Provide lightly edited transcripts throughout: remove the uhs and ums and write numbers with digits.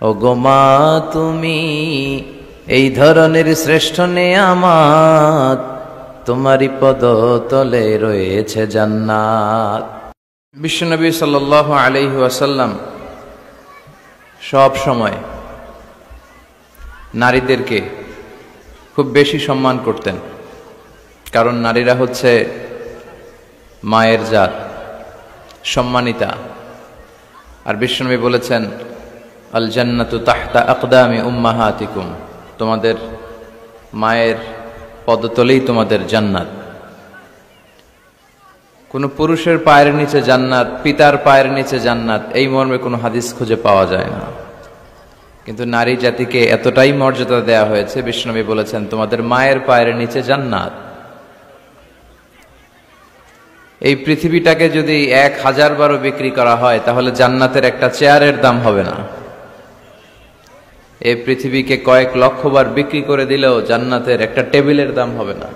ও গো মা তুমি এই ধরনের শ্রেষ্ঠ নেয়ামত, তোমারই পদতলে রয়েছে জান্নাত। বিশ্বনবী সাল্লাল্লাহু আলাইহি ওয়াসাল্লাম সব সময় নারীদেরকে খুব বেশি সম্মান করতেন, কারণ নারীরা হচ্ছে মায়ের জাত, সম্মানিতা। আর বিশ্বনবী বলেছেন, আল জান্নাতু তাহতা আকদামি উম্মাহাতিকুম, তোমাদের মায়ের পদতলেই তোমাদের জান্নাত। কোন পুরুষের পায়ের নিচে জান্নাত, পিতার পায়ের নিচে জান্নাত, এই মর্মে কোনো হাদিস খুঁজে পাওয়া যায় না। কিন্তু নারী জাতিকে এতটাই মর্যাদা দেয়া হয়েছে, বিশ্বনবী বলেছেন তোমাদের মায়ের পায়ের নিচে জান্নাত। এই পৃথিবীটাকে যদি 1000 বারও বিক্রি করা হয় তাহলে জান্নাতের একটা চেয়ারের দাম হবে না। এই পৃথিবীকে কয়েক লক্ষ বার বিক্রি করে দিলেও জান্নাতের একটা টেবিলের দাম হবে না।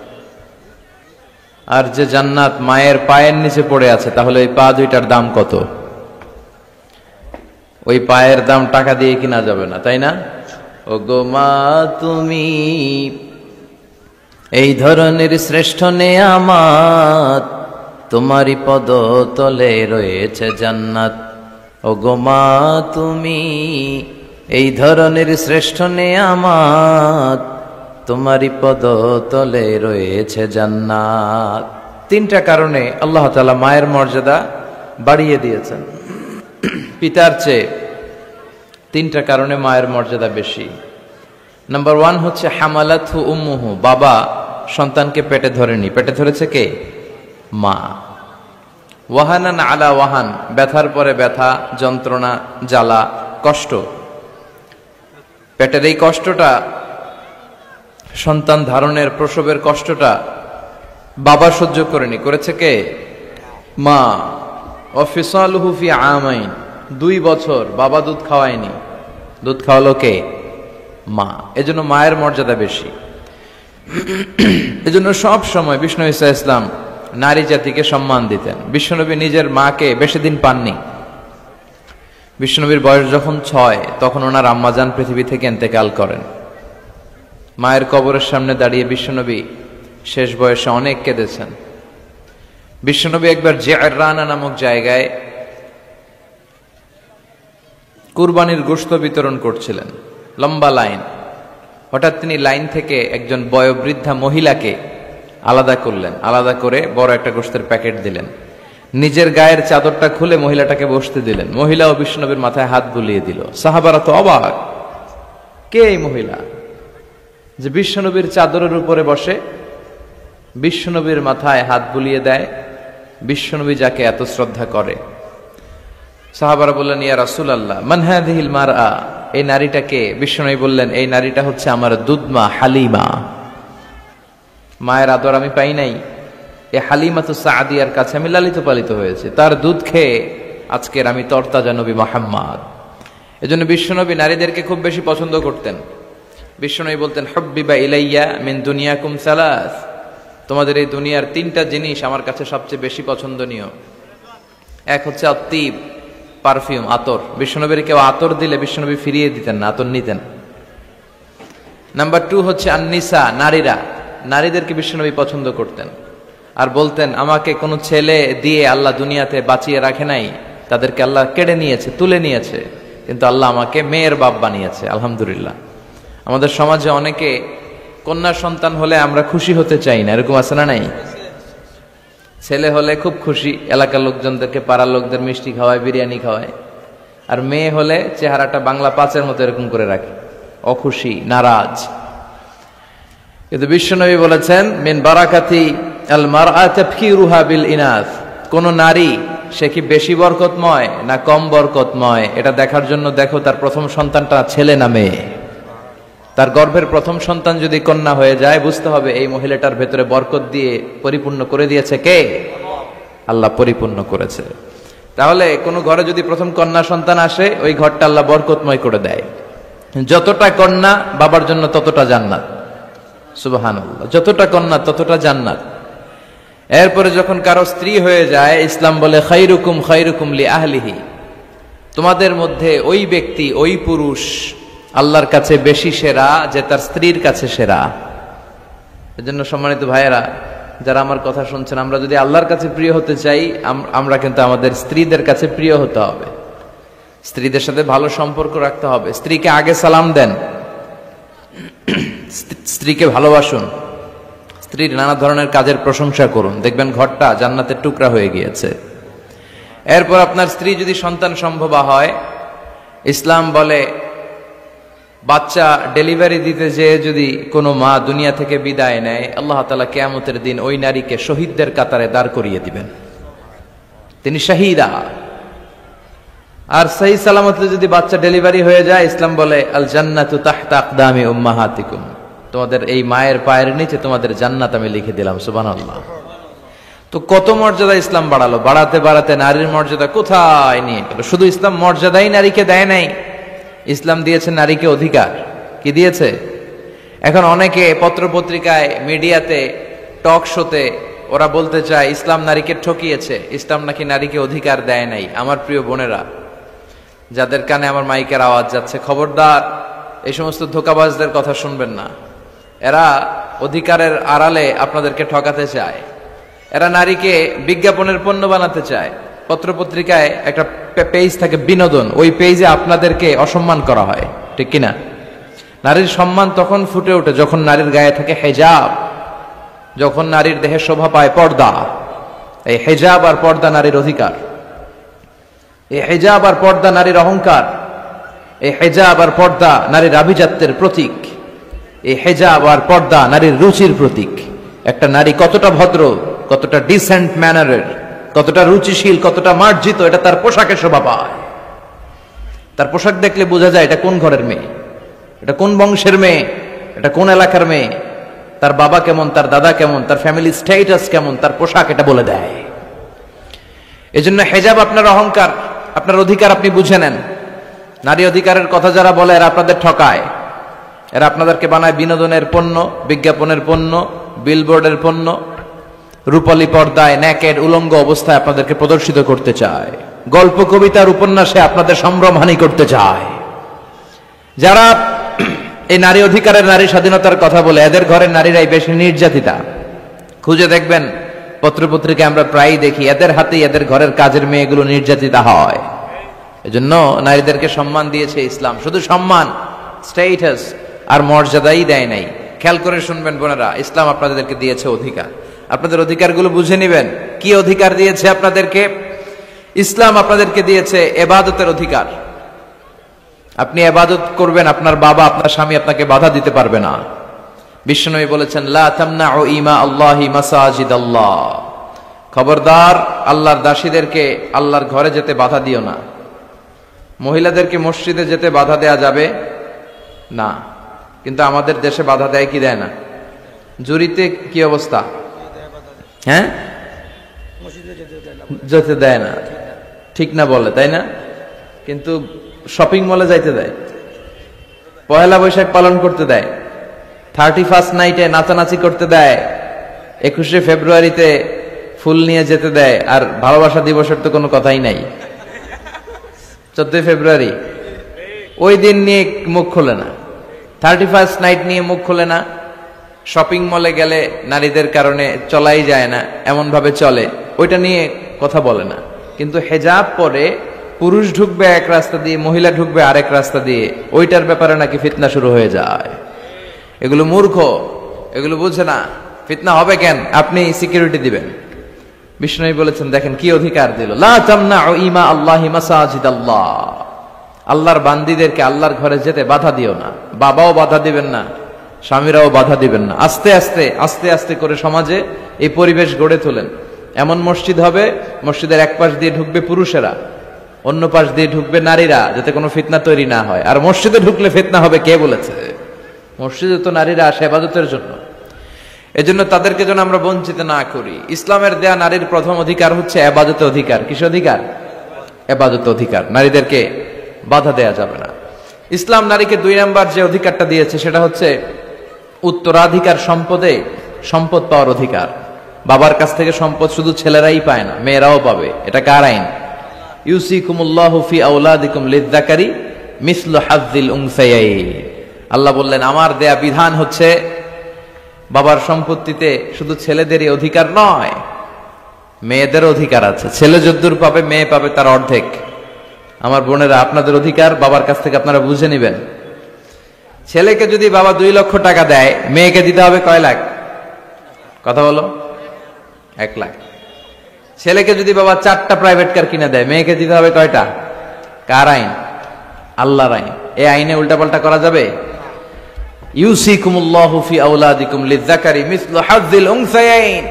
আর যে জান্নাত মায়ের পায়ের নিচে পড়ে আছে, তাহলে ওই পা দুইটার দাম কত? ওই পায়ের দাম টাকা দিয়ে কিনা যাবে না, তাই না? ও গো মা তুমি এই ধরনের শ্রেষ্ঠ নেয়ামত, তোমারই পদতলে রয়েছে জান্নাত। ও গো মা তুমি এই ধরনের শ্রেষ্ঠ নেয়ামত, তোমারই পদতলে রয়েছে জান্নাত। 3টা কারণে আল্লাহ তাআলা মায়ের মর্যাদা বাড়িয়ে দিয়েছেন পিতার চেয়ে। 3টা কারণে মায়ের মর্যাদা বেশি। নাম্বার 1 হচ্ছে হামালাতহু উম্মুহু, বাবা সন্তানকে পেটে ধরেনি, পেটে ধরেছে কে? মা। ওয়াহানান আলা ওয়াহান, ব্যথার পরে ব্যথা, যন্ত্রণা, জ্বালা, কষ্ট। পেটের এই কষ্টটা, সন্তান ধারণের প্রসবের কষ্টটা বাবা সহ্য করেনি, করেছে কে? মা। ওয়াফিসালুহু ফি আমাইন, 2 বছর বাবা দুধ খাওয়ায়নি, দুধ খাওয়ালো কে? মা। এজন্য মায়ের মর্যাদা বেশি। এজন্য সব সময় বিষ্ণু ঈসা ইসলাম নারী জাতিকে সম্মান দিতেন। বিশ্বনবী নিজের মাকে বেশি দিন পাননি। বিশ্বনবীর বয়স যখন 6, তখন ওনার আম্মাজান পৃথিবী থেকে ইন্তেকাল করেন। মায়ের কবরের সামনে দাঁড়িয়ে বিশ্বনবী শেষ বয়সে অনেক কেঁদেছেন। বিশ্বনবী একবার জিআররানা নামক জায়গায় কুরবানির গোশত বিতরণ করছিলেন, লম্বা লাইন। হঠাৎ তিনি লাইন থেকে একজন বয়োবৃদ্ধা মহিলাকে আলাদা করলেন, আলাদা করে বড় একটা গোশতের প্যাকেট দিলেন। নিজের গায়ের চাদরটা খুলে মহিলাটাকে বসতে দিলেন। মহিলা ও বিশ্বনবীর মাথায় হাত বুলিয়ে দিল। সাহাবারা তো অবাক, কে এই মহিলা যে বিশ্বনবীর চাদরের উপরে বসে, বিশ্বনবীর মাথায় হাত বুলিয়ে দেয়, বিশ্বনবী যাকে এত শ্রদ্ধা করে। সাহাবারা বললেন, ইয়া রাসূলুল্লাহ মান হাযিহিল মারআ, এই নারীটাকে? বিশ্বনবী বললেন, এই নারীটা হচ্ছে আমার দুধমা হালিমা। মায়ের আদর আমি পাই নাই, এই হালিমাতু সাদিয়ার কাছে আমি লালিত পালিত হয়েছে, তার দুধ খেয়ে আজকের আমি তরতাজা নবী মুহাম্মদ। এজন্য বিশ্বনবী নারীদেরকে খুব বেশি পছন্দ করতেন। বিশ্বনবী বলতেন, হুব্বিবা ইলাইয়া মিন দুনিয়াকুম সালাস, তোমাদের এই দুনিয়ার 3টা জিনিস আমার কাছে সবচেয়ে বেশি পছন্দনীয়। এক হচ্ছে আত্তিব, পারফিউম, আতর। বিশ্বনবীর কেউ আতর দিলে বিশ্বনবী ফিরিয়ে দিতেন না, আতর নিতেন। নাম্বার 2 হচ্ছে আন-নিসা, নারীরা। নারীদেরকে বিশ্বনবী পছন্দ করতেন আর বলতেন, আমাকে কোনো ছেলে দিয়ে আল্লাহ দুনিয়াতে বাঁচিয়ে রাখে নাই, তাদেরকে আল্লাহ কেড়ে নিয়েছে, তুলে নিয়েছে, কিন্তু আল্লাহ আমাকে মেয়ের বাপ বানিয়েছে, আলহামদুলিল্লাহ। আমাদের সমাজে অনেকে কন্যা সন্তান হলে আমরা খুশি হতে চাই না, এরকম আছে না নাই? ছেলে হলে খুব খুশি, এলাকার লোকজনদেরকে, পাড়ার লোকদের মিষ্টি খাওয়ায়, বিরিয়ানি খাওয়ায়। আর মেয়ে হলে চেহারাটা বাংলা 5-এর মতো এরকম করে রাখে, অখুশি, নারাজ। কিন্তু বিশ্বনবী বলেছেন, মিন বারাকাতি আল মারআ তাফকিরুহা বিল ইনাস, কোন নারী সে কি বেশি বরকতময় না কম বরকতময়, এটা দেখার জন্য দেখো তার প্রথম সন্তানটা ছেলে না মেয়ে। তার গর্ভের প্রথম সন্তান যদি কন্যা হয়ে যায়, বুঝতে হবে এই মহিলাটার ভেতরে বরকত দিয়ে পরিপূর্ণ করে দিয়েছে কে? আল্লাহ পরিপূর্ণ করেছে। তাহলে কোন ঘরে যদি প্রথম কন্যা সন্তান আসে, ওই ঘরটা আল্লাহ বরকতময় করে দেয়। যতটা কন্যা বাবার জন্য ততটা জান্নাত, সুবহানাল্লাহ। যতটা কন্যা ততটা জান্নাত। এরপরে যখন কারো স্ত্রী হয়ে যায়, ইসলাম বলে খায়রুকুম খায়রুকুম লি আহলিহি, তোমাদের মধ্যে ওই ব্যক্তি, ওই পুরুষ আল্লাহর কাছে বেশি সেরা যে তার স্ত্রীর কাছে সেরা। এজন্য সম্মানিত ভাইয়েরা, যারা আমার কথা শুনছেন, আমরা যদি আল্লাহর কাছে প্রিয় হতে চাই, আমরা কিন্তু আমাদের স্ত্রীদের কাছে প্রিয় হতে হবে, স্ত্রীদের সাথে ভালো সম্পর্ক রাখতে হবে। স্ত্রীকে আগে সালাম দেন, স্ত্রীকে ভালোবাসুন, স্ত্রীর নানা ধরনের কাজের প্রশংসা করুন, দেখবেন ঘরটা জান্নাতের টুকরা হয়ে গিয়েছে। এরপর আপনার স্ত্রী যদি সন্তান সম্ভবা হয়, ইসলাম বলে বাচ্চা ডেলিভারি দিতে যেয়ে যদি কোনো মা দুনিয়া থেকে বিদায় নেয়, আল্লাহ তাআলা কিয়ামতের দিন ওই নারীকে শহীদদের কাতারে দাঁড় করিয়ে দিবেন, তিনি শাহীদা। আর সহি সালামতে যদি বাচ্চা ডেলিভারি হয়ে যায়, ইসলাম বলে আল জান্নাতু তাহতা আকদামি উম্মাহাতিকুম, তোমাদের এই মায়ের পায়ের নিচে তোমাদের জান্নাত আমি লিখে দিলাম। সুবহানাল্লাহ। তো কত মর্যাদা ইসলাম বাড়ালো, বাড়াতে বাড়াতে নারীর মর্যাদা কোথায় নিয়ে গেল। শুধু ইসলাম মর্যাদাই নারীকে দেয় নাই, ইসলাম দিয়েছে নারীকে অধিকার। কি দিয়েছে? এখন অনেকে পত্রপত্রিকায়, মিডিয়াতে, টক শোতে ওরা বলতে চায় ইসলাম নারীকে ঠকিয়েছে, ইসলাম নাকি নারীকে অধিকার দেয় নাই। আমার প্রিয় বোনেরা, যাদের কানে আমার মাইকের আওয়াজ যাচ্ছে, খবরদার, এই সমস্ত ধোঁকাবাজদের কথা শুনবেন না। এরা অধিকারের আড়ালে আপনাদেরকে ঠকাতে চায়, এরা নারীকে বিজ্ঞাপনের পণ্য বানাতে চায়। পত্রপত্রিকায় একটা পেজ থাকে বিনোদন, ওই পেজে আপনাদেরকে অসম্মান করা হয়, ঠিক কিনা? নারীর সম্মান তখন ফুটে ওঠে যখন নারীর গায়ে থাকে হেজাব, যখন নারীর দেহে শোভা পায় পর্দা। এই হেজাব আর পর্দা নারীর অধিকার, এই হেজাব আর পর্দা নারীর অহংকার, এই হেজাব আর পর্দা নারীর আভিজাত্যের প্রতীক, এই হেজাব আর পর্দা নারীর রুচির প্রতীক। একটা নারী কতটা ভদ্র, কতটা ডিসেন্ট ম্যানারের, কতটা রুচিশীল, কতটা মার্জিত, এটা তার পোশাকে শোভা পায়। তার পোশাক দেখলে বোঝা যায় এটা কোন ঘরের মেয়ে, এটা কোন বংশের মেয়ে, এটা কোন এলাকার মেয়ে, তার বাবা কেমন, তার দাদা কেমন, তার ফ্যামিলি স্ট্যাটাস কেমন, তার পোশাক এটা বলে দেয়। এজন্য হেজাব আপনার অহংকার, আপনার অধিকার, আপনি বুঝে নেন। নারী অধিকারের কথা যারা বলে এরা আপনাদের ঠকায়, এরা আপনাদেরকে বানায় বিনোদনের পণ্য, বিজ্ঞাপনের পণ্য, বিলবোর্ডের পণ্য। রূপালী পর্দায় নেকেড উলঙ্গ অবস্থায় আপনাদেরকে প্রদর্শিত করতে চায়, গল্প কবিতার উপন্যাসে আপনাদের সম্ভ্রমহানি করতে চায়। যারা এই নারী অধিকারের, নারী স্বাধীনতার কথা বলে, এদের ঘরের নারীরাই বেশি নির্যাতিতা। খুঁজে দেখবেন পত্রপত্রিকায় আমরা প্রায়ই দেখি এদের হাতেই এদের ঘরের কাজের মেয়েগুলো নির্যাতিতা হয়। এজন্য নারীদেরকে সম্মান দিয়েছে ইসলাম, শুধু সম্মান, স্ট্যাটাস আর মর্যাদাই দেয় নাই। খেয়াল করে শুনবেন বোনেরা, ইসলাম আপনাদেরকে দিয়েছে অধিকার, আপনাদের অধিকারগুলো বুঝে নেবেন। কি অধিকার দিয়েছে আপনাদেরকে? ইসলাম আপনাদেরকে দিয়েছে ইবাদতের অধিকার। আপনি ইবাদত করবেন, আপনার বাবা, আপনার স্বামী আপনাকে বাধা দিতে পারবে না। বিশ্বনবী বলেছেন লা তামনাউ ইমা আল্লাহি মাসাজিদাল্লাহ, খবরদার আল্লাহর দাসীদেরকে আল্লাহর ঘরে যেতে বাধা দিও না। মহিলাদেরকে মসজিদে যেতে বাধা দেয়া যাবে না, কিন্তু আমাদের দেশে বাধা দেয় কি দেয় না? জুরিতে কি অবস্থা? হ্যাঁ, যেতে দেয় না, ঠিক না বলে, তাই না? কিন্তু শপিং মলে যাইতে দেয়, পয়লা বৈশাখ পালন করতে দেয়, 31st নাইটে নাচানাচি করতে দেয়, 21শে ফেব্রুয়ারিতে ফুল নিয়ে যেতে দেয়। আর ভালোবাসা দিবসের তো কোনো কথাই নাই। 14 ফেব্রুয়ারি ওই দিন নিয়ে মুখ খোলে না, 31st নাইট নিয়ে মুখ খোলে না। শপিং মলে গেলে নারীদের কারণে চলাই যায় না, এমন ভাবে চলে, ওইটা নিয়ে কথা বলে না। কিন্তু হেজাব পরে পুরুষ ঢুকবে এক রাস্তা দিয়ে, মহিলা ঢুকবে আরেক রাস্তা দিয়ে, ওইটার ব্যাপারে নাকি ফিতনা শুরু হয়ে যায়। এগুলো মূর্খ, এগুলো বুঝে না। ফিতনা হবে কেন? আপনি সিকিউরিটি দিবেন। বিষ্ণু বলেছেন, দেখেন কি অধিকার দিল, লা তামনাউ ইমা আল্লাহি মাসাজিদাল্লাহ, আল্লাহর বান্দীদেরকে আল্লাহর ঘরে যেতে বাধা দিও না। বাবাও বাধা দিবেন না, স্বামীরাও বাধা দিবেন না। আস্তে আস্তে আস্তে আস্তে করে সমাজে এই পরিবেশ গড়ে তোলেন। এমন মসজিদ হবে, মসজিদের এক পাশ দিয়ে ঢুকবে পুরুষেরা, অন্য পাশ দিয়ে ঢুকবে নারীরা, যাতে কোনো ফিতনা তৈরি না হয়। আর মসজিদে ঢুকলে ফিতনা হবে কে বলেছে? মসজিদে তো নারীরা আসে ইবাদতের জন্য, এজন্য তাদেরকে যেন আমরা বঞ্চিত না করি। ইসলামের দেয়া নারীর প্রথম অধিকার হচ্ছে ইবাদতের অধিকার। কিসের অধিকার? ইবাদতের অধিকার। নারীদেরকে বাধা দেয়া যাবে না। ইসলাম নারীকে 2 নাম্বার যে অধিকারটা দিয়েছে সেটা হচ্ছে উত্তরাধিকার সম্পদে সম্পদ পাওয়ার অধিকার। বাবার কাছ থেকে সম্পদ শুধু ছেলেরাই পায় না, মেয়েরাও পাবে। এটা কার আইন? ইউসিকুমুল্লাহু ফি আওলাদিকুম লিযযাকারি মিসলু হাযযিল উনসায়াইন। আল্লাহ বললেন আমার দেয়া বিধান হচ্ছে বাবার সম্পত্তিতে শুধু ছেলেদেরই অধিকার নয়, মেয়েদের অধিকার আছে। ছেলে যদ্দূর পাবে মেয়ে পাবে তার অর্ধেক। আমার বোনেরা, আপনাদের অধিকার বাবার কাছ থেকে আপনারা বুঝে নেবেন। ছেলেকে যদি বাবা 2 লক্ষ টাকা দেয়, মেয়েকে দিতে হবে কয় লাখ? কথা বলো। 1 লাখ। ছেলেকে যদি বাবা 4টা প্রাইভেট কার কিনে দেয়, মেয়েকে দিতে হবে কয়টা? কার আইন? আল্লাহর আইন। এই আইনে উল্টাপাল্টা করা যাবে? ইউসিকুমুল্লাহু ফি আওলাদিকুম লিযযাকারি মিসলু হাযযিল উনসায়াইন,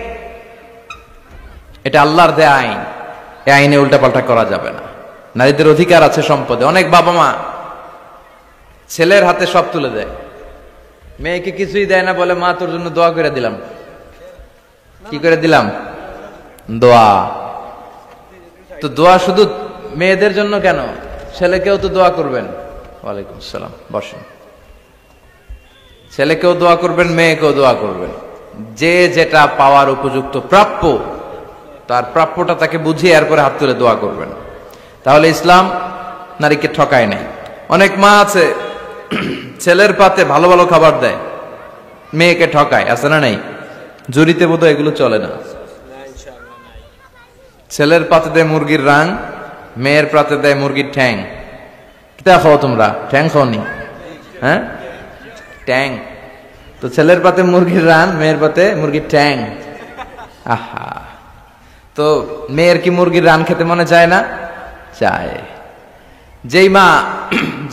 এটা আল্লাহর দেয়া আইন। এই আইনে উল্টাপাল্টা করা যাবে না। নারীদের অধিকার আছে সম্পদে। অনেক বাবা মা ছেলের হাতে সব তুলে দেয়, মেয়েকে কিছুই দেয় না, বলে মা তোর জন্য দোয়া করে দিলাম। কি করে দিলাম? দোয়া। তো দোয়া শুধু মেয়েদের জন্য কেন? ছেলেকেও তো দোয়া করবেন। ওয়ালাইকুম আসসালাম, বসেন। ছেলেকেও দোয়া করবেন, মেয়েকেও দোয়া করবেন। যে যেটা পাওয়ার উপযুক্ত প্রাপ্য, তার প্রাপ্যটা তাকে বুঝিয়ে এরপরে হাত তুলে দোয়া করবেন। তাহলে ইসলাম নারীকে ঠকায় নাই। অনেক মা আছে ছেলের পাতে ভালো ভালো খাবার দেয়, মেয়েকে ঠকায়, আছে না নাই? জুরিতে বোধহয় এগুলো চলে না। ছেলের পাতে দেয় মুরগির রান, মেয়ের পাতে দেয় মুরগির ঠ্যাং। কিতা খাও তোমরা? ঠ্যাং খাওনি? হ্যাঁ, ট্যাং। তো ছেলের পাতে মুরগির রান, মেয়ের পাতে মুরগির ঠ্যাং। আহা, তো মেয়ের কি মুরগির রান খেতে মনে চায় না? চায়। যেই মা,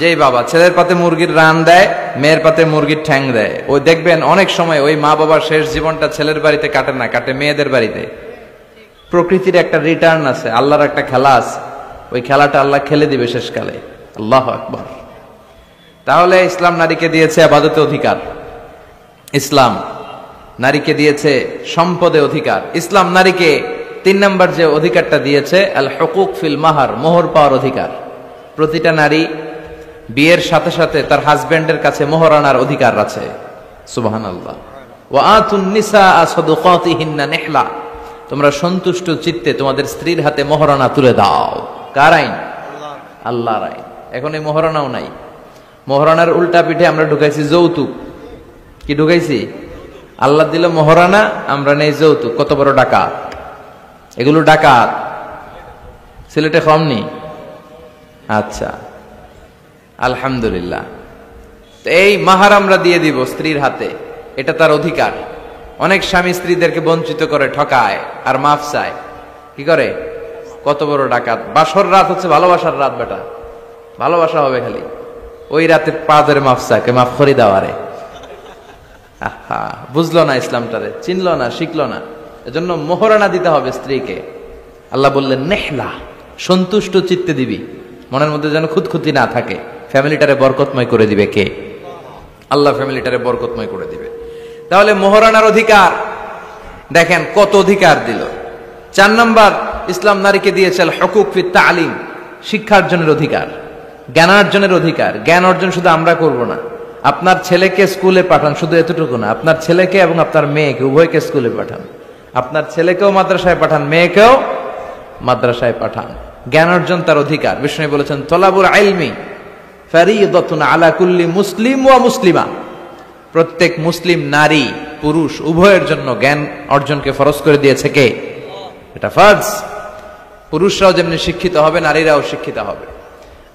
যেই বাবা ছেলের পাতে মুরগির রান দেয়, মেয়ের পাতে মুরগির ঠ্যাং দেয়, ওই দেখবেন অনেক সময় ওই মা বাবার শেষ জীবনটা ছেলের বাড়িতে কাটে না, কাটে মেয়েদের বাড়িতে। প্রকৃতির একটা রিটার্ন আছে, আল্লাহর একটা খেলা আছে, ওই খেলাটা আল্লাহ খেলে দিবে শেষকালে। আল্লাহু আকবার। তাহলে ইসলাম নারীকে দিয়েছে ইবাদতে অধিকার, ইসলাম নারীকে দিয়েছে সম্পদে অধিকার। ইসলাম নারীকে 3 নম্বর যে অধিকারটা দিয়েছে, আল হুকুক ফিল মাহার, মোহর পাওয়ার অধিকার। প্রতিটা নারী বিয়ের সাথে সাথে তার হাজবেন্ডের কাছে মোহর আনার অধিকার আছে। সুবহানাল্লাহ। ওয়া আতুন নিসা সাদুকাতিহিন্না নিহলা, তোমরা সন্তুষ্ট চিত্তে তোমাদের স্ত্রীর হাতে মোহরানা তুলে দাও। কার আইন? আল্লাহর আইন। এখন এই মোহরানাও নাই। মোহরানার উল্টা পিঠে আমরা ঢুকাইছি যৌতুক। কি ঢুকাইছি? আল্লাহ দিল মোহরানা, আমরা নেই যৌতুক। কত বড় ডাকাত! এগুলো ডাকাত। সিলেটে কমনি? আচ্ছা, আলহামদুলিল্লাহ। এই মাহার আমরা দিয়ে দিব স্ত্রীর হাতে, এটা তার অধিকার। অনেক স্বামী স্ত্রীদেরকে বঞ্চিত করে, ঠকায়, আর মাফ চায়। কি করে? কত বড় ডাকাত! বাসর রাত হচ্ছে ভালোবাসার রাত, বেটা ভালোবাসা হবে খালি। ওই রাতে পা ধরে মাফ চায়, মাফ করে দেওয়ারে। আহা, বুঝলো না ইসলামটারে, চিনলো না, শিখলো না। এজন্য মোহরানা দিতে হবে স্ত্রীকে। আল্লাহ বললেন নেহলা, সন্তুষ্ট চিত্তে দিবি, মনের মধ্যে যেন খুঁতখুঁতি না থাকে। ফ্যামিলিটারে বরকতময় করে দিবে কে? আল্লাহ ফ্যামিলিটারে বরকতময় করে দিবে। তাহলে মোহরানার অধিকার দেখেন কত অধিকার দিল। 4 নম্বর ইসলাম নারীকে দিয়েছে আল হুকুক ফিত তালিম, শিক্ষার্জনের অধিকার, জ্ঞানার্জনের অধিকার। জ্ঞান অর্জন শুধু আমরা করব না, আপনার ছেলেকে স্কুলে পাঠান, শুধু এতটুকু না, আপনার ছেলেকে এবং আপনার মেয়েকে উভয়কে স্কুলে পাঠান। আপনার ছেলেকেও মাদ্রাসায় পাঠান, মেয়েকেও মাদ্রাসায় পাঠান। জ্ঞান অর্জন তার অধিকার। বিষ্ণু বলেছেন তলাবুল ইলমি ফারিদাতুন আলা কুল্লি মুসলিম ওয়া মুসলিমা, প্রত্যেক মুসলিম নারী পুরুষ উভয়ের জন্য জ্ঞান অর্জনকে ফরজ করে দিয়েছে কে? এটা ফরজ। পুরুষরাও যেমনি শিক্ষিত হবে, নারীরাও শিক্ষিত হবে।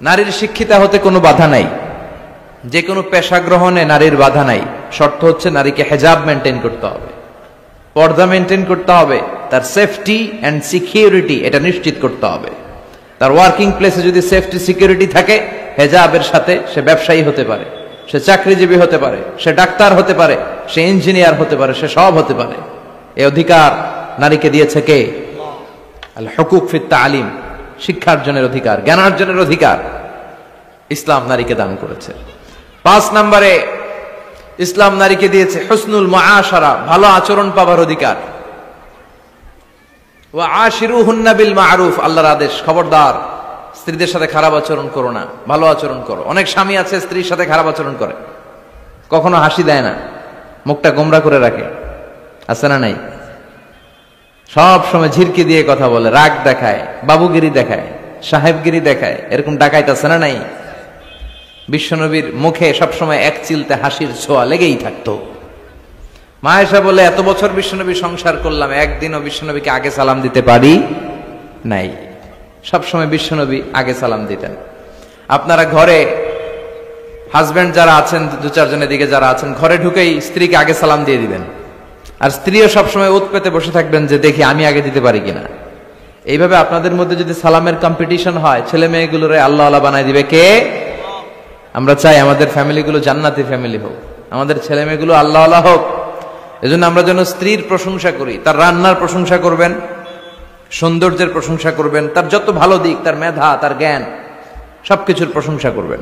নারীর শিক্ষিত হতে কোনো বাধা নাই, যে কোনো পেশা গ্রহণে নারীর বাধা নাই। শর্ত হচ্ছে নারীকে হেজাব মেনটেন করতে হবে, পর্দা মেনটেন করতে হবে, তার সেফটি অ্যান্ড সিকিউরিটি এটা নিশ্চিত করতে হবে। তার ওয়ার্কিং প্লেসে যদি সেফটি সিকিউরিটি থাকে, হেজাবের সাথে সে ব্যবসায়ী হতে পারে, সে চাকরিজীবী হতে পারে, সে ডাক্তার হতে পারে, সে ইঞ্জিনিয়ার হতে পারে, সে সব হতে পারে। এই অধিকার নারীকে দিয়েছে কে? আল হুকুক ফিত তালিম, শিক্ষার্জনের অধিকার, জ্ঞানার্জনের অধিকার ইসলাম নারীকে দান করেছে। 5 নম্বরে ইসলাম নারীকে দিয়েছে হুসনুল মুআশারা, ভালো আচরণ পাবার অধিকার। ওয়া আশিরুহুন্না বিল মা'রুফ, আল্লাহর আদেশ, খবরদার স্ত্রীদের সাথে খারাপ আচরণ করো না, ভালো আচরণ করো। অনেক স্বামী আছে স্ত্রীর সাথে খারাপ আচরণ করে, কখনো হাসি দেয় না, মুখটা গোমরা করে রাখে, আছে না নাই? সব সময় ঝিরকি দিয়ে কথা বলে, রাগ দেখায়, বাবুগিরি দেখায়। সাহেবগিরি দেখায়, এরকম ডাকাইত আছে না নাই? বিশ্বনবীর মুখে সবসময় এক চিলতে হাসির ছোঁয়া লেগেই থাকতো। মা আয়েশা বলে, এত বছর বিশ্বনবী সংসার করলাম, একদিনও বিশ্বনবীকে আগে সালাম দিতে পারি নাই। সবসময় বিশ্বনবী আগে সালাম দিতেন। আপনারা ঘরে হাজবেন্ড যারা আছেন, দু চারজনের দিকে যারা আছেন, ঘরে ঢুকেই স্ত্রীকে আগে সালাম দিয়ে দিবেন, আর স্ত্রীও সবসময় ওত পেতে বসে থাকবেন যে দেখি আমি আগে দিতে পারি কিনা। এইভাবে আপনাদের মধ্যে যদি সালামের কম্পিটিশন হয়, ছেলে মেয়েগুলোরে আল্লাহ আল্লাহ বানায় দিবে কে? আমরা চাই আমাদের ফ্যামিলিগুলো জান্নাতি ফ্যামিলি হোক, আমাদের ছেলে মেয়েগুলো আল্লাহ আল্লাহ হোক। এজন্য আমরা যেন স্ত্রীর প্রশংসা করি, তার রান্নার প্রশংসা করবেন, সৌন্দর্যের প্রশংসা করবেন, তার যত ভালো দিক, তার মেধা, তার জ্ঞান, সবকিছুর প্রশংসা করবেন।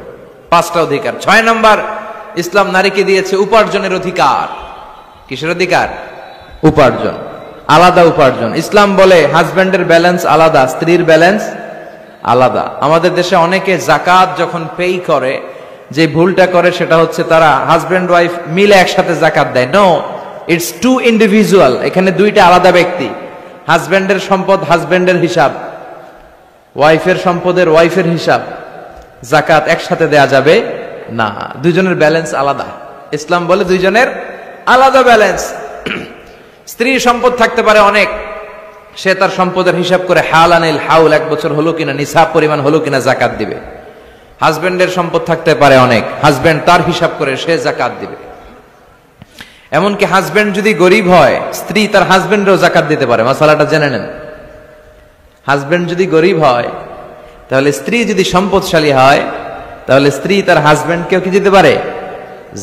5টা অধিকার। 6 নম্বর, ইসলাম নারীকে দিয়েছে উপার্জনের অধিকার। কিসের অধিকার? উপার্জন, আলাদা উপার্জন। ইসলাম বলে হাজব্যান্ডের ব্যালেন্স আলাদা, স্ত্রীর ব্যালেন্স আলাদা। আমাদের দেশে অনেকে যাকাত যখন পে করে, যে ভুলটা করে সেটা হচ্ছে তারা হাজব্যান্ড ওয়াইফ মিলে একসাথে যাকাত দেয়। No, it's to individual. এখানে দুইটা আলাদা ব্যক্তি। হাজব্যান্ডের সম্পদ হাজব্যান্ডের হিসাব, ওয়াইফের সম্পদের ওয়াইফের হিসাব। যাকাত একসাথে দেয়া যাবে না, দুইজনের ব্যালেন্স আলাদা। ইসলাম বলে দুইজনের আলাদা ব্যালেন্স। স্ত্রীর সম্পদ থাকতে পারে অনেক, সে তার সম্পদের হিসাব করে হালানিল হাউল, 1 বছর হলো কিনা, নিসাব পরিমাণ হলো কিনা যাকাত দিবে। হাজব্যান্ডের সম্পদ থাকতে পারে অনেক, হাজব্যান্ড তার হিসাব করে সে যাকাত দিবে। এমনকি হাজব্যান্ড যদি গরিব হয়, স্ত্রী তার হাজব্যান্ডেরও যাকাত দিতে পারে। মাসালাটা জেনে নেন। হাজব্যান্ড যদি গরিব হয়, তাহলে স্ত্রী যদি সম্পদশালী হয়, তাহলে স্ত্রী তার হাজব্যান্ডকেও কি দিতে পারে?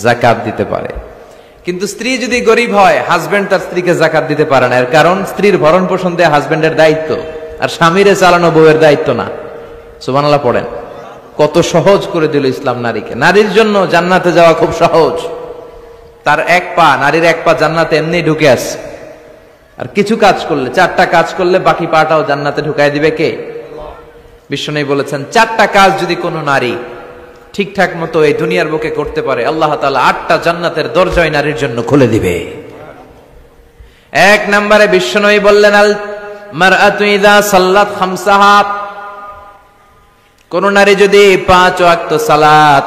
যাকাত দিতে পারে। কিন্তু স্ত্রী যদি গরিব হয়, হাজব্যান্ড তার স্ত্রীকে যাকাত দিতে পারে না। এর কারণ স্ত্রীর ভরণ পোষণ দেয়া হাজব্যান্ডের দায়িত্ব, আর স্বামীরে চালানো বউয়ের দায়িত্ব না। সুবহানাল্লাহ পড়েন। কত সহজ করে দিল ইসলাম নারীকে। নারীর জন্য জান্নাতে যাওয়া খুব সহজ। তার এক পা, নারীর এক পা জান্নাতে এমনি ঢুকে আসে। আর কিছু কাজ করলে, 4টা কাজ করলে বাকি পাটাও জান্নাতে ঢুকাই দিবে কে? বিশ্বনবী বলেছেন, 4টা কাজ যদি কোনো নারী ঠিকঠাক মতো এই দুনিয়ার বুকে করতে পারে, আল্লাহ তাআলা 8টা জান্নাতের দরজা ওই নারীর জন্য খুলে দিবে। 1 নম্বরে বিশ্বনবী বললেন, আল মারআতু ইযা সাল্লাত খামসাহা, কোন নারী যদি 5 ওয়াক্ত সালাত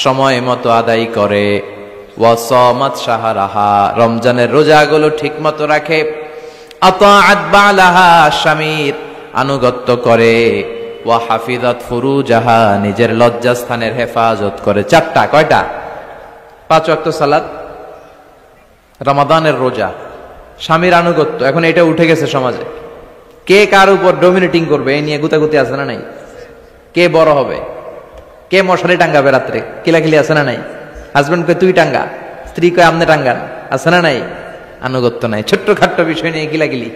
সময় মতো আদায় করে, ওয়া সামাত শাহরাহা, রমজানের রোজাগুলো ঠিকমতো রাখে, আতাআত বালাহা, স্বামীর আনুগত্য করে, ওয়া হাফিজাত ফুরুজাহা, নিজের লজ্জাস্থানের হেফাজত করে। 4টা। কয়টা? 5 ওয়াক্ত সালাত, রমাদানের রোজা, স্বামীর আনুগত্য। এখন এটা উঠে গেছে সমাজে। কে কার উপর ডমিনেটিং করবে এই নিয়ে গুতাগুতি আছে না নাই? কে বড় হবে, কে মশারি টাঙ্গাবে রাত্রে, কিলাকিলি আছে না নাই? হাজবেন্ড কয় তুই টাঙ্গা, স্ত্রী কয় আমনে টাঙ্গান, আছে না নাই? আনুগত্য নাই, ছোট্ট খাট্ট বিষয় নিয়ে কিলাকিলি।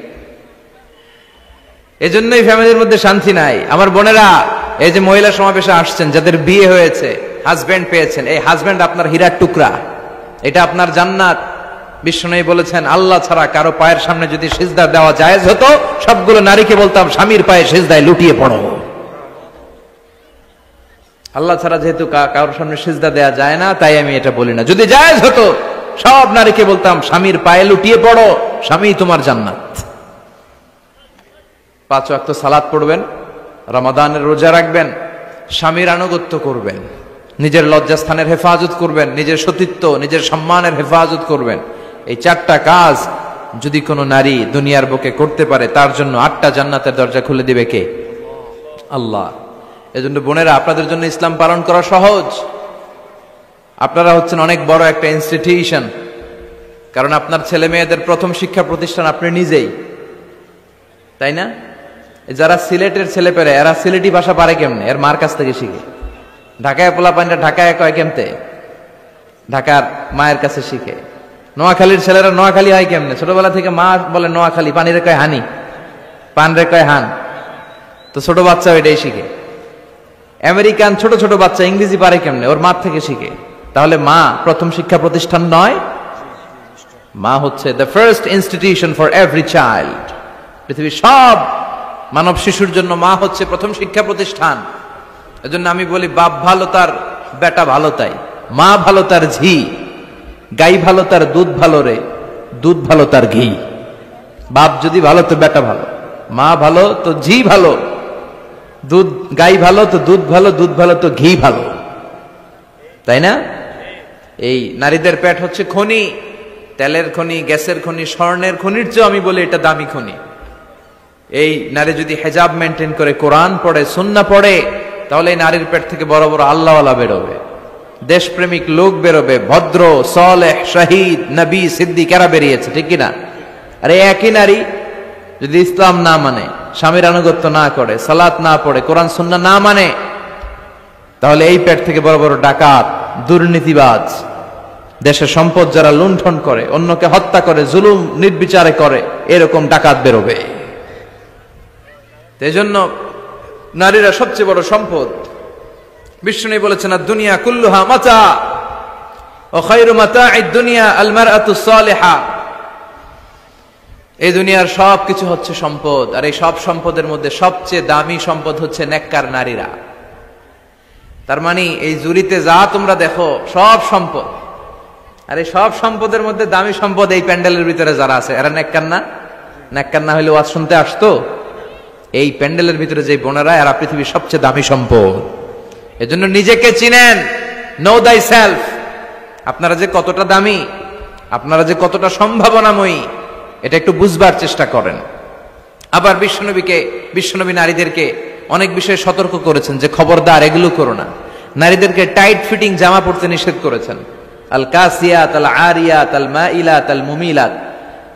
এজন্যই ফ্যামিলির মধ্যে শান্তি নাই। আমার বোনেরা, এই যে মহিলা সমাবেশে আসছেন, যাদের বিয়ে হয়েছে, হাজবেন্ড পেয়েছেন, এই হাজবেন্ড আপনার হীরার টুকরা, এটা আপনার জান্নাত। বিশ্বনবী বলেছেন, আল্লাহ ছাড়া কারো পায়ের সামনে যদি সিজদা দেওয়া জায়েজ হতো, সবগুলো নারীকে বলতাম স্বামীর পায়ে সিজদায় লুটিয়ে পড়ো। আল্লাহ ছাড়া যেহেতু কারোর সামনে সিজদা দেওয়া যায় না, তাই আমি এটা বলি না। যদি জায়েজ হতো, সব নারীকে বলতাম স্বামীর পায়ে লুটিয়ে পড়ো, স্বামী তোমার জান্নাত। 5 ওয়াক্ত সালাত পড়বেন, রমাদানের রোজা রাখবেন, স্বামীর আনুগত্য করবেন, নিজের লজ্জাস্থানের হেফাজত করবেন, নিজের সতীত্ব, নিজের সম্মানের হেফাজত করবেন। এই 4টা কাজ যদি কোনো নারী দুনিয়ার বুকে করতে পারে, তার জন্য 8টা জান্নাতের দরজা খুলে দিবে কে? আল্লাহ। এজন্য বোনেরা, আপনাদের জন্য ইসলাম পালন করা সহজ। আপনারা হচ্ছেন অনেক বড় একটা ইনস্টিটিউশন, কারণ আপনার ছেলে মেয়েদের প্রথম শিক্ষা প্রতিষ্ঠান আপনি নিজেই, তাই না? যারা সিলেটের ছেলে পেরে, এরা সিলেটি ভাষা পারে কেমনে? এর মার কাছ থেকে শিখে। ঢাকায় পোলা পানিটা ঢাকায় কয় কেমতে? ঢাকার মায়ের কাছে শিখে। নোয়াখালীর ছেলেরা নোয়াখালী হয় কেমনে? ছোটবেলা থেকে মা বলে নোয়াখালী, পানিরে কয় হানি, পান রে কয় হান। তো ছোট বাচ্চা এটাই শিখে। আমেরিকান ছোট ছোট বাচ্চা ইংরেজি পারে কেমনে? ওর মার থেকে শিখে। তাহলে মা প্রথম শিক্ষা প্রতিষ্ঠান নয়? মা হচ্ছে the first institution for every child. পৃথিবীর সব মানব শিশুর জন্য মা হচ্ছে প্রথম শিক্ষা প্রতিষ্ঠান। এজন্য আমি বলি, বাপ ভালো তার বেটা ভালো তাই, মা ভালো তার ঝি, গাই ভালো তার দুধ ভালো রে, দুধ ভালো তার ঘি। বাপ যদি ভালো তো বেটা ভালো, মা ভালো তো ঝি ভালো। দুধ গাই ভালো তো দুধ ভালো, দুধ ভালো তো ঘি ভালো, তাই না? এই নারীদের পেট হচ্ছে খনি, তেলের খনি, গ্যাসের খনি, স্বর্ণের খনির চেয়ে আমি বলি এটা দামি খনি। এই নারী যদি হেজাব মেনটেন করে, কোরআন পড়ে, সুন্নাহ পড়ে, তাহলে এই নারীর পেট থেকে বড় বড় আল্লাহওয়ালা বেরোবে, দেশপ্রেমিক লোক বেরোবে, ভদ্র, সালেহ, শহীদ, নবী, সিদ্দিক এরা বেরিয়েছে, ঠিক কিনা? আরে একই নারী যদি ইসলাম না মানে, স্বামীর আনুগত্য না করে, সালাত না পড়ে, কোরআন সুন্নাহ না মানে, তাহলে এই পেট থেকে বড় বড় ডাকাত, দুর্নীতিবাজ, দেশের সম্পদ যারা লুণ্ঠন করে, অন্যকে হত্যা করে, জুলুম নির্বিচারে করে, এরকম ডাকাত বেরোবে। এই জন্য নারীরা সবচেয়ে বড় সম্পদ। বিষ্ণু বলেছেন, দুনিয়া কুল্লুহা মাতা ও খায়রু মাতা'আদ দুনিয়া আল মারআতু সালিহা। এই দুনিয়ার সবকিছু হচ্ছে সম্পদ, আর এই সব সম্পদের মধ্যে সবচেয়ে দামি সম্পদ হচ্ছে নেককার নারীরা। তার মানে এই জুরিতে যা তোমরা দেখো সব সম্পদ, আর এই সব সম্পদের মধ্যে দামি সম্পদ এই প্যান্ডেলের ভিতরে যারা আছে, এরা নেককার না? নেককার না হলে ওয়াজ শুনতে আসতো? এই প্যান্ডেলের ভিতরে যে বোনেরা, এরা পৃথিবীর সবচেয়ে দামি সম্পদ। এজন্য নিজেকে চিনেন, নো দাই সেলফ। আপনারা যে কতটা দামি, আপনারা যে কতটা সম্ভাবনাময়ী, এটা একটু বুঝবার চেষ্টা করেন। আবার বিশ্বনবী নারীদেরকে অনেক বিষয়ে সতর্ক করেছেন যে খবরদার এগুলো করো না। নারীদেরকে টাইট ফিটিং জামা পরতে নিষেধ করেছেন। আল কাসিয়াত আল আরিয়াত আল মাইলাত আল মুমিলাত।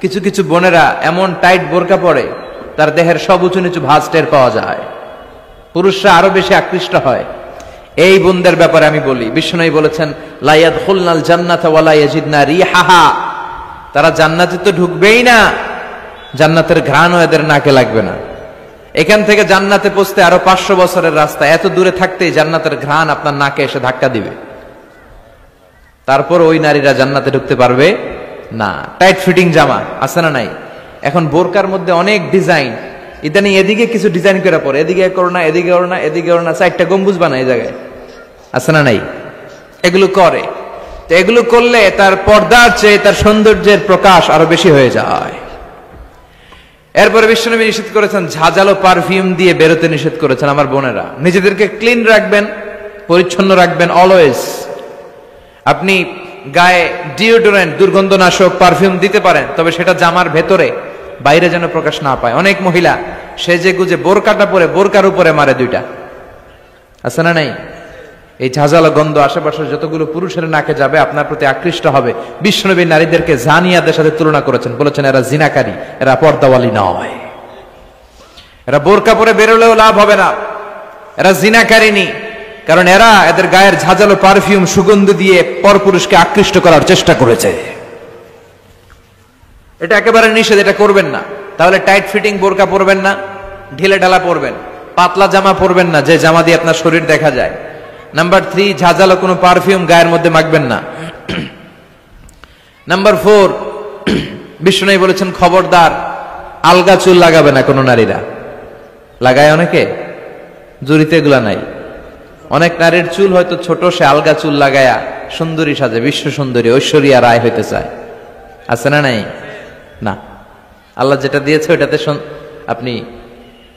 কিছু কিছু বোনেরা এমন টাইট বোরকা পরে তার দেহের সব উঁচু নিচু ভাঁজ টের পাওয়া যায়, পুরুষরা আরো বেশি আকৃষ্ট হয়। এই বোনদের ব্যাপারে আমি বলি, বিশ্বনবী বলেছেন লা ইয়াদখুলনাল জান্নাতা ওয়া লা ইয়াজিদনা রিহাহা। তারা জান্নাতে তো ঢুকবেই না, জান্নাতের ঘ্রাণও এদের নাকে লাগবে না। এখান থেকে জান্নাতে পৌঁছতে আরো 500 বছরের রাস্তা, এত দূরে থাকতেই জান্নাতের ঘ্রাণ আপনার নাকে এসে ধাক্কা দিবে। তারপর ওই নারীরা জান্নাতে ঢুকতে পারবে না। টাইট ফিটিং জামা আছে না নাই? এখন বোরকার মধ্যে অনেক ডিজাইন, ইদানিং এদিকে কিছু ডিজাইন করে পরে, এদিকে করো না, এদিকে করো না, এদিকে করো না, 4টা গম্বুজ বানায় এই জায়গায়, আছে না নাই? এগুলো করে, তো এগুলো করলে তার পর্দার চেয়ে তার সৌন্দর্যের প্রকাশ আরো বেশি হয়ে যায়। এরপরে বিশ্বনবী নিষেধ করেছেন ঝাঁঝালো পারফিউম দিয়ে বেরোতে নিষেধ করেছেন। আমার বোনেরা, নিজেদেরকে ক্লিন রাখবেন, পরিচ্ছন্ন রাখবেন অলওয়েজ। আপনি গায়ে ডিওডোরেন্ট, দুর্গন্ধনাশক পারফিউম দিতে পারেন, তবে সেটা জামার ভেতরে, বাইরে যেন প্রকাশ না পায়। অনেক মহিলা সেজে গুজে বোরকাটা পরে বোরকার উপরে মারে 2টা, আছে না নাই? এই ঝাঁঝালো গন্ধ আশেপাশের যতগুলো পুরুষের নাকে যাবে আপনার প্রতি আকৃষ্ট হবে। বিশ্বনবী নারীদেরকে জানিয়াদের সাথে তুলনা করেছেন, বলেছেন এরা জিনাকারী, এরা পর্দাওয়ালী নয়, এরা বোরকা পরে বেরোলেও লাভ হবে না, এরা জিনাকারিনী। কারণ এরা এদের গায়ের ঝাঁঝালো পারফিউম সুগন্ধ দিয়ে পরপুরুষকে আকৃষ্ট করার চেষ্টা করেছে। এটা একেবারে নিষেধ, এটা করবেন না। তাহলে টাইট ফিটিং বোরকা পরবেন না, ঢিলে ঢালা পরবেন, পাতলা জামা পরবেন না যে জামা দিয়ে আপনার শরীর দেখা যায়। নাম্বার 3, ঝাঁঝালো কোনো পারফিউম গায়ের মধ্যে মাখবেন না। নাম্বার 4, বিষ্ণু বলেছেন খবরদার আলগা চুল লাগাবে না কোনো নারীরা। লাগায় অনেকে, জুরিতে এগুলা নাই। অনেক নারীর চুল হয়তো ছোট, সে আলগা চুল লাগায়া সুন্দরী সাজে, বিশ্ব সুন্দরী ঐশ্বরিয়া রায় হইতে চায়, আছে না নাই? না, আল্লাহ যেটা দিয়েছে ওইটাতে আপনি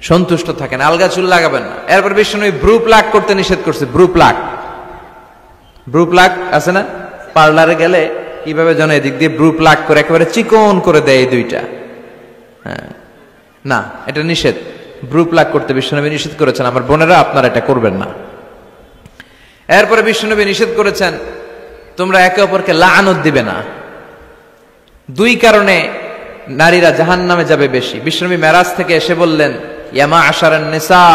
সন্তুষ্ট থাকেন, আলগা চুল লাগাবেন না। এরপর বিষ্ণু ব্রু প্লাক করতে নিষেধ করছে। ব্রু প্লাক আছে না? পার্লারে গেলে কিভাবে যেন এদিক দিয়ে ব্রু প্লাক করে একেবারে চিকন করে দেয় এই 2টা। হ্যাঁ, না, এটা নিষেধ। ব্রু প্লাক করতে বিশ্বনবী নিষেধ করেছেন। আমার বোনেরা, আপনারা এটা করবেন না। এরপরে বিশ্বনবী নিষেধ করেছেন তোমরা একে অপরকে লাআনত দিবে না। 2 কারণে নারীরা জাহান্নামে যাবে বেশি। বিশ্বনবী মেরাজ থেকে এসে বললেন ইয়া মা'আশারান নিসা,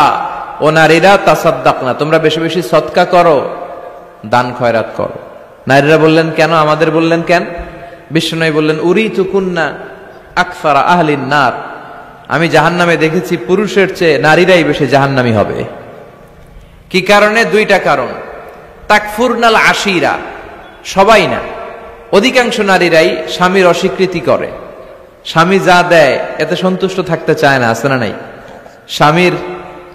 ও নারীরা, তাসাদ্দাকনা, তোমরা বেশি বেশি সদকা করো, দান খয়রাত করো। নারীরা বললেন কেন? আমাদের বললেন কেন? বিশ্বনবী বললেন উরিতু কুন্না আকসারা আহলিন নার, আমি জাহান্নামে দেখেছি পুরুষের চেয়ে নারীরাই বেশি জাহান্নামী হবে। কি কারণে? 2টা কারণ। তাকফুরনাল আশিরা, সবাই না, অধিকাংশ নারীরাই স্বামীর অস্বীকৃতি করে। স্বামী যা দেয় এতে সন্তুষ্ট থাকতে চায় না, আছে না নাই? স্বামীর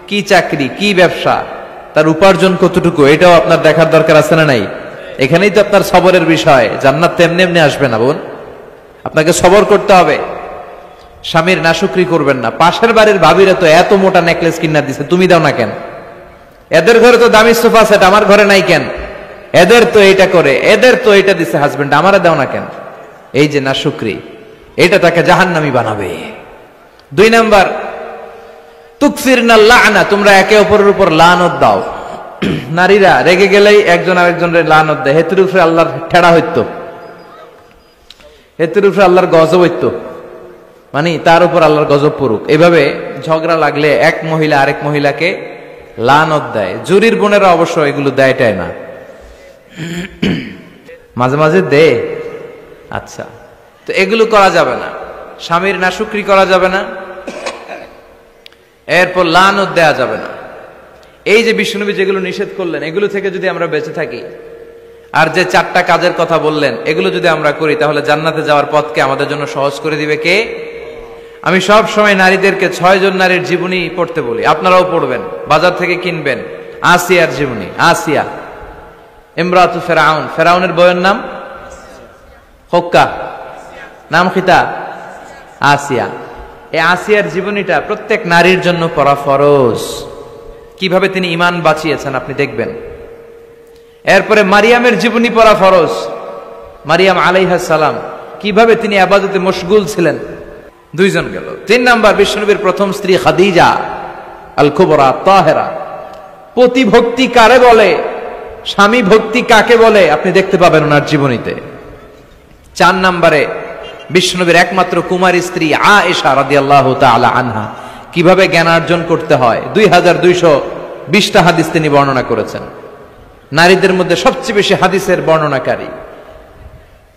কি চাকরি, কি ব্যবসা, তার উপার্জন কতটুকু, এটাও আপনার দেখার দরকার, আছে না নাই? এখানেই তো আপনার সবরের বিষয়। জান্নাত তেমনি এমনি আসবে না বোন, আপনাকে সবর করতে হবে। স্বামীর নাশুকরি করবেন না। পাশের বাড়ির ভাবিরা তো এত মোটা নেকলেস কিনা দিছে, তুমি দাও না কেন? এদের ঘরে তো দামি সোফা সেট, আমার ঘরে নাই কেন? এদের তো এটা করে, এদের তো এটা দিছে হাজবেন্ড, আমারে দাও না কেন? এই যে নাশুকরি, এটা তাকে জাহান্নামী বানাবে। 2 নাম্বার, তুকসিরনা লা'না, তোমরা একে অপরের উপর লানত দাও। নারীরা রেগে গেলেই একজন আরেকজনের লানত দেয়। হেতুর উপরে আল্লাহর ঠেড়া হইতো, হেতুর উপরে আল্লাহর গজব হইতো, মানে তার উপর আল্লাহর গজব পড়ুক। এভাবে ঝগড়া লাগলে এক মহিলা আরেক মহিলাকে লানত দেয়। জুরির বোনেরা অবশ্য এগুলো দেয়টাই না, মাঝে মাঝে দে। আচ্ছা, তো এগুলো করা যাবে না, স্বামীর নাশুকরি করা যাবে না, এরপর লানত দেয়া যাবে না। এই যে বিশ্বনবী যেগুলো নিষেধ করলেন, এগুলো থেকে যদি আমরা বেঁচে থাকি, আর যে 4টা কাজের কথা বললেন, এগুলো যদি আমরা করি, তাহলে জান্নাতে যাওয়ার পথকে আমাদের জন্য সহজ করে দিবে কে? আমি সব সময় নারীদেরকে 6 জন নারীর জীবনী পড়তে বলি, আপনারাও পড়বেন, বাজার থেকে কিনবেন। আসিয়ার জীবনী, আসিয়া ইমরাতু ফেরাউন, ফেরাউনের বউয়ের নাম খোক্কা, নাম খিতা আসিয়া। এই আসিয়ার জীবনীটা প্রত্যেক নারীর জন্য পড়া ফরজ। কিভাবে তিনি ঈমান বাঁচিয়েছেন আপনি দেখবেন। এরপরে মারিয়ামের জীবনী পড়া ফরজ। মারিয়াম আলাইহিস সালাম, কিভাবে তিনি ইবাদতে মশগুল ছিলেন। 2 জন গেল। 3 নাম্বার, বিশ্বনবীর প্রথম স্ত্রী খাদিজা আল কুবরা তাহেরা। পতি ভক্তি কারে বলে, স্বামী ভক্তি কাকে বলে, আপনি দেখতে পাবেন ওনার জীবনীতে। 4 নাম্বারে, বিশ্বনবীর একমাত্র কুমারী স্ত্রী আয়েশা রাদিয়াল্লাহু তাআলা আনহা, কিভাবে জ্ঞানার্জন করতে হয় 2220টা হাদিস তিনি বর্ণনা করেছেন। নারীদের মধ্যে সবচেয়ে বেশি হাদিসের বর্ণনাকারী।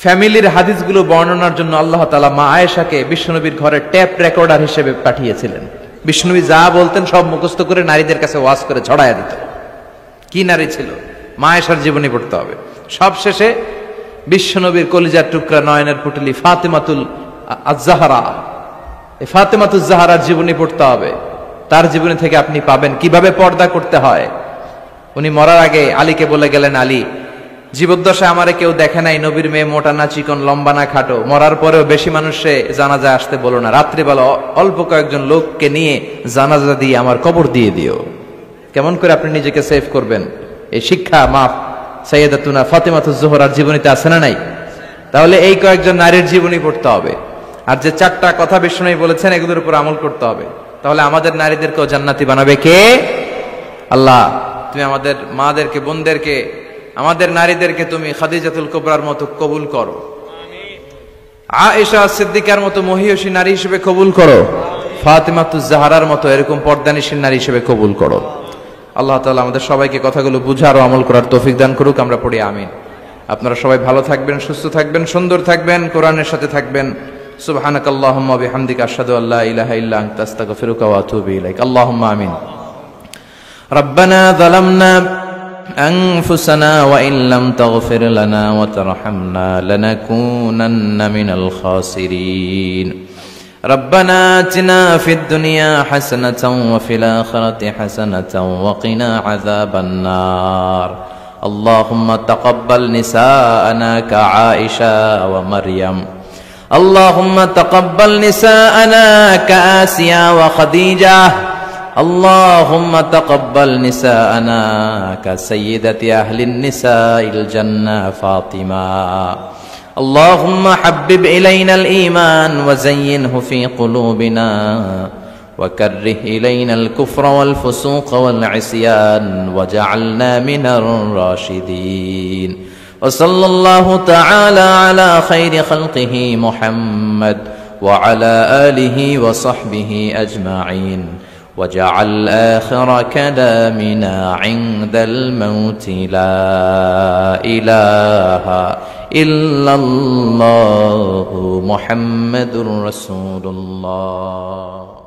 ফ্যামিলির হাদিসগুলো বর্ণনার জন্য আল্লাহ তাআলা মা আয়েশাকে বিশ্বনবীর ঘরে টেপ রেকর্ডার হিসেবে পাঠিয়েছিলেন। বিশ্বনবী যা বলতেন সব মুখস্থ করে নারীদের কাছে ওয়াজ করে ছড়াইয়া দিত। কি নারী ছিল! মা আয়েশার জীবনী পড়তে হবে। সবশেষে বিশ্বনবীর কলিজার টুকরা, নয়নের পুটলি ফাতেমাতুল আজ-জাহরা, এই ফাতেমাতুজ জাহরার জীবনী পড়তে হবে। তার জীবনী থেকে আপনি পাবেন কিভাবে পর্দা করতে হয়। উনি মরার আগে আলীকে বলে গেলেন, আলী, জীবদ্দশায় আমারে কেউ দেখে নাই, নবীর মেয়ে মোটা না চিকন, লম্বা না খাটো। মরার পরেও বেশি মানুষে জানাজায় আসতে বলো না, রাত্রিবেলা অল্প কয়েকজন লোককে নিয়ে জানাজা দিয়ে আমার কবর দিয়ে দিও। কেমন করে আপনি নিজেকে সেভ করবেন, এই শিক্ষা মা সাইয়্যিদাতুনা ফাতেমাতুজ জোহরার জীবনীতে আছে না নাই? তাহলে এই কয়েকজন নারীর জীবনী পড়তে হবে। আর যে 4টা কথা বিশ্বনবী বলেছেন, এগুলোর উপর আমল করতে হবে। তাহলে আমাদের নারীদেরকেও জান্নাতি বানাবে কে? আল্লাহ। তুমি আমাদের মাদেরকে, বোনদেরকে, আমাদের নারীদেরকে তুমি খাদিজাতুল কুবরার মতো কবুল করো, আয়েশা সিদ্দিকার মতো মহিয়সী নারী হিসেবে কবুল করো, ফাতেমাতুজ জাহরার মতো এরকম পর্দানিশীল নারী হিসেবে কবুল করো। আল্লাহ তাআলা আমাদের সবাইকে কথাগুলো বুঝার ও আমল করার তৌফিক দান করুক। আমরা পড়ি আমিন। আপনারা সবাই ভালো থাকবেন, সুস্থ থাকবেন, সুন্দর থাকবেন, কোরআনের সাথে থাকবেন। সুবহানাকাল্লাহুম্মা বিহামদিকা আশহাদু আল্লা ইলাহা ইল্লা আনতা আস্তাগফিরুকা ওয়া আতুবু ইলাইক। আল্লাহুম্মা আমিন। রব্বানা যালামনা আনফুসানা ওয়া ইন লাম তাগফির লানা ওয়া তারহামনা লানাকুনান্না মিনাল খাসিরিন। ربنا آتنا في الدنيا حسنة وفي الآخرة حسنة وقنا عذاب النار. اللهم تقبل نساءنا كعائشة ومريم. اللهم تقبل نساءنا كآسيا وخديجة. اللهم تقبل نساءنا كسيدة أهل النساء الجنة فاطمة. اللهم حبب إلينا الإيمان وزينه في قلوبنا وكره إلينا الكفر والفسوق والعصيان وجعلنا من الراشدين. وصلى الله تعالى على خير خلقه محمد وعلى آله وصحبه أجمعين. وجعل آخر كلامنا عند الموت لا إله إلا الله محمد رسول الله.